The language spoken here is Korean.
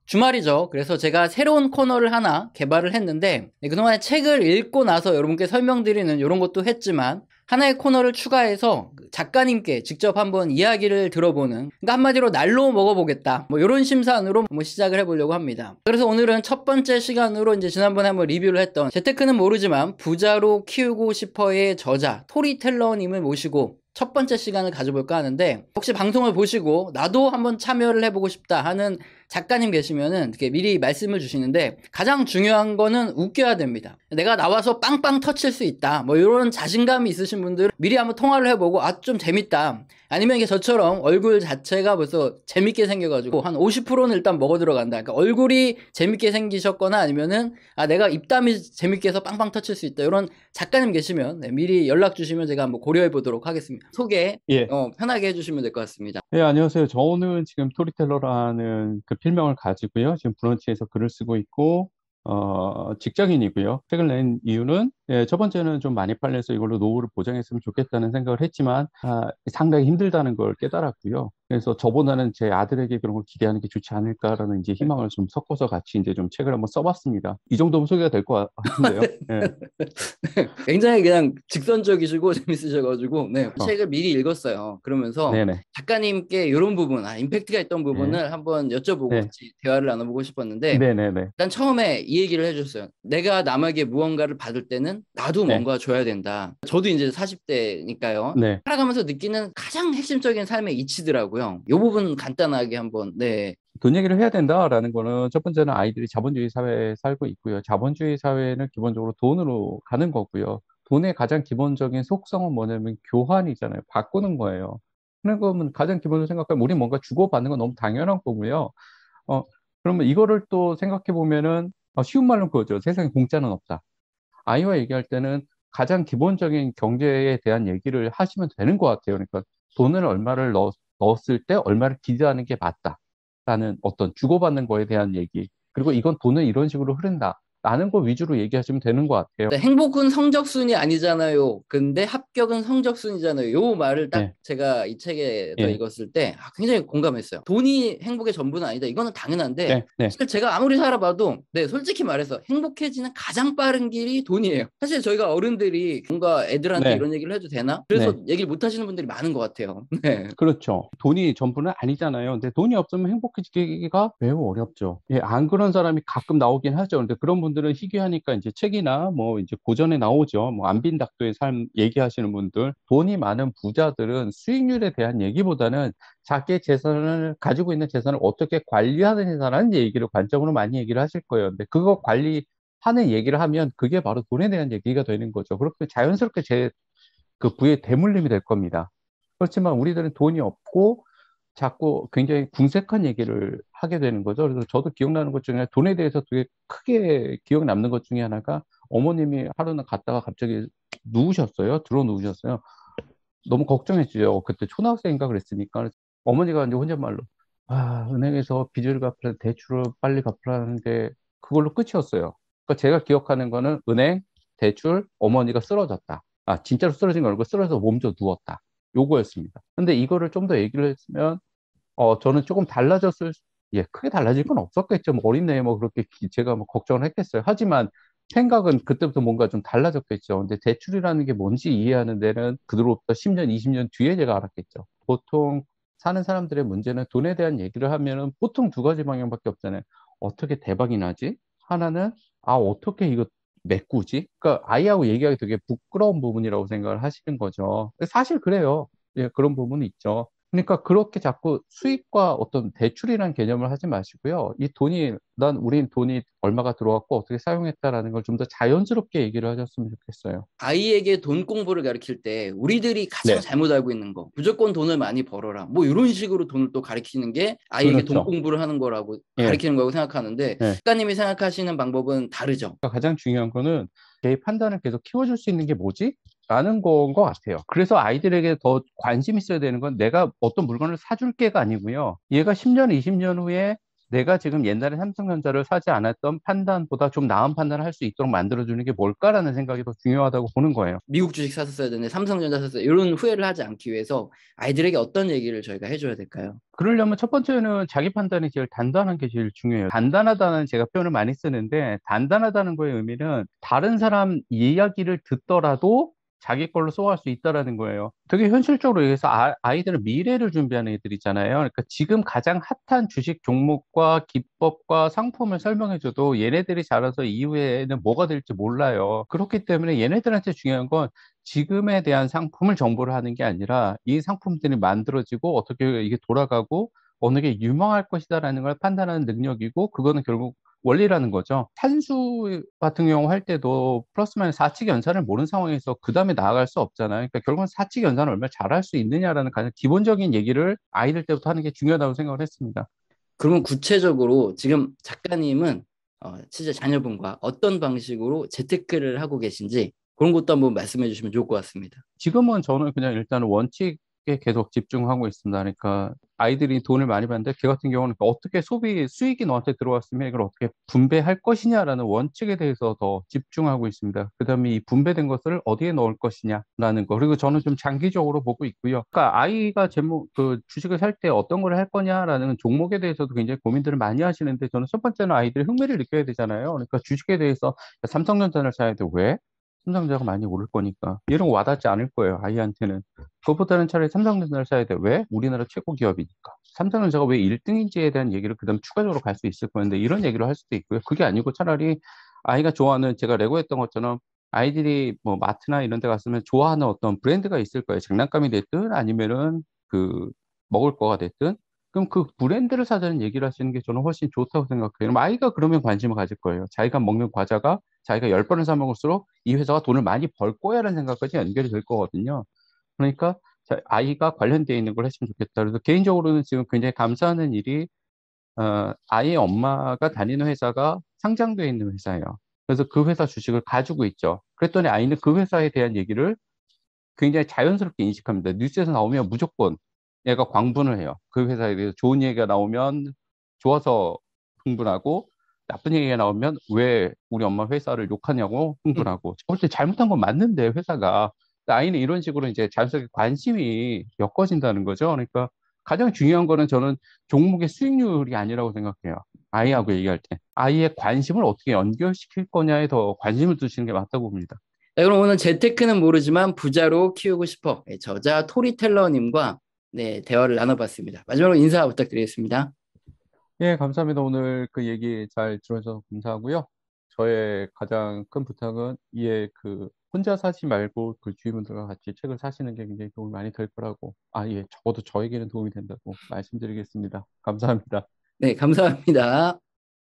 주말이죠. 그래서 제가 새로운 코너를 하나 개발을 했는데 그동안에 책을 읽고 나서 여러분께 설명드리는 이런 것도 했지만 하나의 코너를 추가해서 작가님께 직접 한번 이야기를 들어보는, 그러니까 한마디로 날로 먹어보겠다, 뭐 이런 심산으로 시작을 해보려고 합니다. 그래서 오늘은 첫 번째 시간으로 이제 지난번에 한번 리뷰를 했던 재테크는 모르지만 부자로 키우고 싶어의 저자 토리텔러님을 모시고 첫 번째 시간을 가져볼까 하는데, 혹시 방송을 보시고 나도 한번 참여를 해보고 싶다 하는 작가님 계시면은 이렇게 미리 말씀을 주시는데, 가장 중요한 거는 웃겨야 됩니다. 내가 나와서 빵빵 터칠 수 있다, 뭐 이런 자신감이 있으신 분들은 미리 한번 통화를 해보고 좀 재밌다, 아니면 이게 저처럼 얼굴 자체가 벌써 재밌게 생겨가지고 한 50%는 일단 먹어 들어간다, 그러니까 얼굴이 재밌게 생기셨거나 아니면은 내가 입담이 재밌게 해서 빵빵 터칠 수 있다, 이런 작가님 계시면 미리 연락 주시면 제가 한번 고려해 보도록 하겠습니다. 소개 예. 편하게 해주시면 될 것 같습니다. 네, 안녕하세요. 저는 지금 토리텔러라는 그 필명을 가지고요. 지금 브런치에서 글을 쓰고 있고, 직장인이고요. 책을 낸 이유는, 첫 번째는 좀 많이 팔려서 이걸로 노후를 보장했으면 좋겠다는 생각을 했지만, 상당히 힘들다는 걸 깨달았고요. 그래서 저보다는 제 아들에게 그런 걸 기대하는 게 좋지 않을까라는 이제 희망을 좀 섞어서 같이 이제 좀 책을 한번 써봤습니다. 이 정도면 소개가 될 것 같은데요. 예. 굉장히 그냥 직선적이시고 재밌으셔가지고 어, 책을 미리 읽었어요. 그러면서 네네. 작가님께 이런 부분, 임팩트가 있던 네. 부분을 한번 여쭤보고 네. 같이 대화를 나눠보고 싶었는데, 네네네. 일단 처음에 이 얘기를 해줬어요. 내가 남에게 무언가를 받을 때는 나도 네. 뭔가 줘야 된다. 저도 이제 40대니까요. 네. 살아가면서 느끼는 가장 핵심적인 삶의 이치더라고요. 이 부분 간단하게 한번. 돈 얘기를 해야 된다라는 거는 첫 번째는 아이들이 자본주의 사회에 살고 있고요. 자본주의 사회는 기본적으로 돈으로 가는 거고요. 돈의 가장 기본적인 속성은 뭐냐면 교환이잖아요. 바꾸는 거예요. 그런 거면 가장 기본으로 생각하면 우리 뭔가 주고받는 건 너무 당연한 거고요. 어, 그러면 이거를 또 생각해 보면은 쉬운 말로 그거죠. 세상에 공짜는 없다. 아이와 얘기할 때는 가장 기본적인 경제에 대한 얘기를 하시면 되는 것 같아요. 그러니까 돈을 얼마를 넣었을 때 얼마를 기대하는 게 맞다라는 어떤 주고받는 거에 대한 얘기. 그리고 이건 돈은 이런 식으로 흐른다. 라는 거 위주로 얘기하시면 되는 것 같아요. 행복은 성적순이 아니잖아요. 근데 합격은 성적순이잖아요. 요 말을 딱 예, 제가 이 책에서 예, 읽었을 때 굉장히 공감했어요. 돈이 행복의 전부는 아니다, 이거는 당연한데, 네, 네, 사실 제가 아무리 살아봐도 솔직히 말해서 행복해지는 가장 빠른 길이 돈이에요. 사실 저희가 어른들이 뭔가 애들한테 네, 이런 얘기를 해도 되나? 그래서 네. 얘기를 못 하시는 분들이 많은 것 같아요. 네. 그렇죠. 돈이 전부는 아니잖아요. 근데 돈이 없으면 행복해지기가 매우 어렵죠. 예, 안 그런 사람이 가끔 나오긴 하죠. 근데 그런 분들은 희귀하니까 이제 책이나 뭐 이제 고전에 나오죠. 뭐 안빈닥터의 삶 얘기하시는 분들. 돈이 많은 부자들은 수익률에 대한 얘기보다는 자기의 재산을 가지고 있는 재산을 어떻게 관리하느냐라는 얘기를 관점으로 많이 얘기를 하실 거예요. 근데 그거 관리하는 얘기를 하면 그게 바로 돈에 대한 얘기가 되는 거죠. 그렇게 자연스럽게 제 그 부의 대물림이 될 겁니다. 그렇지만 우리들은 돈이 없고 자꾸 굉장히 궁색한 얘기를 하게 되는 거죠. 그래서 저도 기억나는 것 중에 돈에 대해서 되게 크게 기억 남는 것 중에 하나가 어머님이 하루는 갔다가 갑자기 누우셨어요. 들어 누우셨어요. 너무 걱정했죠. 그때 초등학생인가 그랬으니까. 그래서 어머니가 이제 혼잣말로 은행에서 빚을 갚으려 대출을 빨리 갚으라는데 그걸로 끝이었어요. 그러니까 제가 기억하는 거는 은행, 대출, 어머니가 쓰러졌다. 진짜로 쓰러진 거 아니고 쓰러져서 몸져 누웠다. 요거였습니다. 근데 이거를 좀 더 얘기를 했으면 저는 조금 예, 크게 달라질 건 없었겠죠. 뭐 어린애 뭐 그렇게 제가 뭐 걱정을 했겠어요. 하지만 생각은 그때부터 뭔가 좀 달라졌겠죠. 근데 대출이라는 게 뭔지 이해하는 데는 그로부터 10년, 20년 뒤에 제가 알았겠죠. 보통 사는 사람들의 문제는 돈에 대한 얘기를 하면은 보통 두 가지 방향밖에 없잖아요. 어떻게 대박이 나지? 하나는, 어떻게 이거 메꾸지? 그러니까 아이하고 얘기하기 되게 부끄러운 부분이라고 생각을 하시는 거죠. 사실 그래요. 예, 그런 부분이 있죠. 그러니까 그렇게 자꾸 수익과 어떤 대출이라는 개념을 하지 마시고요. 우린 돈이 얼마가 들어왔고 어떻게 사용했다라는 걸 좀 더 자연스럽게 얘기를 하셨으면 좋겠어요. 아이에게 돈 공부를 가르칠 때 우리들이 가장 네, 잘못 알고 있는 거, 무조건 돈을 많이 벌어라, 뭐 이런 식으로 돈을 또 가르치는 게 아이에게 돈 그렇죠. 공부를 하는 거라고 예, 가르치는 거라고 생각하는데, 예. 작가님이 생각하시는 방법은 다르죠. 그러니까 가장 중요한 거는 내 판단을 계속 키워줄 수 있는 게 뭐지? 라는 건 것 같아요. 그래서 아이들에게 더 관심 있어야 되는 건 내가 어떤 물건을 사줄 게가 아니고요. 얘가 10년, 20년 후에 내가 지금 옛날에 삼성전자를 사지 않았던 판단보다 좀 나은 판단을 할 수 있도록 만들어주는 게 뭘까라는 생각이 더 중요하다고 보는 거예요. 미국 주식 샀었어야 되는데 삼성전자 샀어요. 이런 후회를 하지 않기 위해서 아이들에게 어떤 얘기를 저희가 해줘야 될까요? 그러려면 첫 번째는 자기 판단이 제일 단단한 게 제일 중요해요. 단단하다는 제가 표현을 많이 쓰는데, 단단하다는 거의 의미는 다른 사람 이야기를 듣더라도 자기 걸로 소화할 수 있다라는 거예요. 되게 현실적으로 얘기해서 아이들은 미래를 준비하는 애들이잖아요. 그러니까 지금 가장 핫한 주식 종목과 기법과 상품을 설명해줘도 얘네들이 자라서 이후에는 뭐가 될지 몰라요. 그렇기 때문에 얘네들한테 중요한 건 지금에 대한 상품을 정보를 하는 게 아니라 이 상품들이 만들어지고 어떻게 이게 돌아가고 어느 게 유망할 것이다라는 걸 판단하는 능력이고, 그거는 결국 원리라는 거죠. 산수 같은 경우 할 때도 플러스 마이너스 사칙 연산을 모르는 상황에서 그 다음에 나아갈 수 없잖아요. 그러니까 결국은 사칙 연산을 얼마나 잘할 수 있느냐라는 가장 기본적인 얘기를 아이들 때부터 하는 게 중요하다고 생각을 했습니다. 그러면 구체적으로 지금 작가님은 실제 자녀분과 어떤 방식으로 재테크를 하고 계신지 그런 것도 한번 말씀해 주시면 좋을 것 같습니다. 지금은 저는 그냥 일단 원칙에 계속 집중하고 있습니다. 그러니까 아이들이 돈을 많이 받는데 걔 같은 경우는 어떻게 소비 수익이 너한테 들어왔으면 이걸 어떻게 분배할 것이냐라는 원칙에 대해서 더 집중하고 있습니다. 그다음에 이 분배된 것을 어디에 넣을 것이냐라는 거. 그리고 저는 좀 장기적으로 보고 있고요. 그러니까 아이가 그 주식을 살 때 어떤 걸 할 거냐라는 종목에 대해서도 굉장히 고민들을 많이 하시는데, 저는 첫 번째는 아이들이 흥미를 느껴야 되잖아요. 그러니까 주식에 대해서 삼성전자를 사야 돼. 왜? 삼성전자가 많이 오를 거니까. 이런 거 와닿지 않을 거예요, 아이한테는. 그것보다는 차라리 삼성전자를 사야 돼. 왜? 우리나라 최고 기업이니까. 삼성전자가 왜 1등인지에 대한 얘기를 그다음 추가적으로 갈 수 있을 건데, 이런 얘기를 할 수도 있고요. 그게 아니고 차라리 아이가 좋아하는, 제가 레고 했던 것처럼 아이들이 뭐 마트나 이런 데 갔으면 좋아하는 어떤 브랜드가 있을 거예요. 장난감이 됐든 아니면은 그 먹을 거가 됐든. 그럼 그 브랜드를 사자는 얘기를 하시는 게 저는 훨씬 좋다고 생각해요. 그럼 아이가 그러면 관심을 가질 거예요. 자기가 먹는 과자가 자기가 10번을 사 먹을수록 이 회사가 돈을 많이 벌 거야라는 생각까지 연결이 될 거거든요. 그러니까 아이가 관련되어 있는 걸 했으면 좋겠다. 그래서 개인적으로는 지금 굉장히 감사하는 일이, 아이의 엄마가 다니는 회사가 상장되어 있는 회사예요. 그래서 그 회사 주식을 가지고 있죠. 그랬더니 아이는 그 회사에 대한 얘기를 굉장히 자연스럽게 인식합니다. 뉴스에서 나오면 무조건 얘가 광분을 해요. 그 회사에 대해서 좋은 얘기가 나오면 좋아서 흥분하고, 나쁜 얘기가 나오면 왜 우리 엄마 회사를 욕하냐고 흥분하고. 볼 때 잘못한 건 맞는데 회사가. 근데 아이는 이런 식으로 이제 자연스럽게 관심이 엮어진다는 거죠. 그러니까 가장 중요한 거는 저는 종목의 수익률이 아니라고 생각해요. 아이하고 얘기할 때. 아이의 관심을 어떻게 연결시킬 거냐에 더 관심을 두시는 게 맞다고 봅니다. 네, 그럼 오늘 재테크는 모르지만 부자로 키우고 싶어. 네, 저자 토리 텔러님과 네, 대화를 나눠봤습니다. 마지막으로 인사 부탁드리겠습니다. 예, 감사합니다. 오늘 그 얘기 잘 들어줘서 감사하고요. 저의 가장 큰 부탁은 혼자 사지 말고 그 주위분들과 같이 책을 사시는 게 굉장히 도움이 많이 될 거라고, 예, 적어도 저에게는 도움이 된다고 말씀드리겠습니다. 감사합니다. 네, 감사합니다.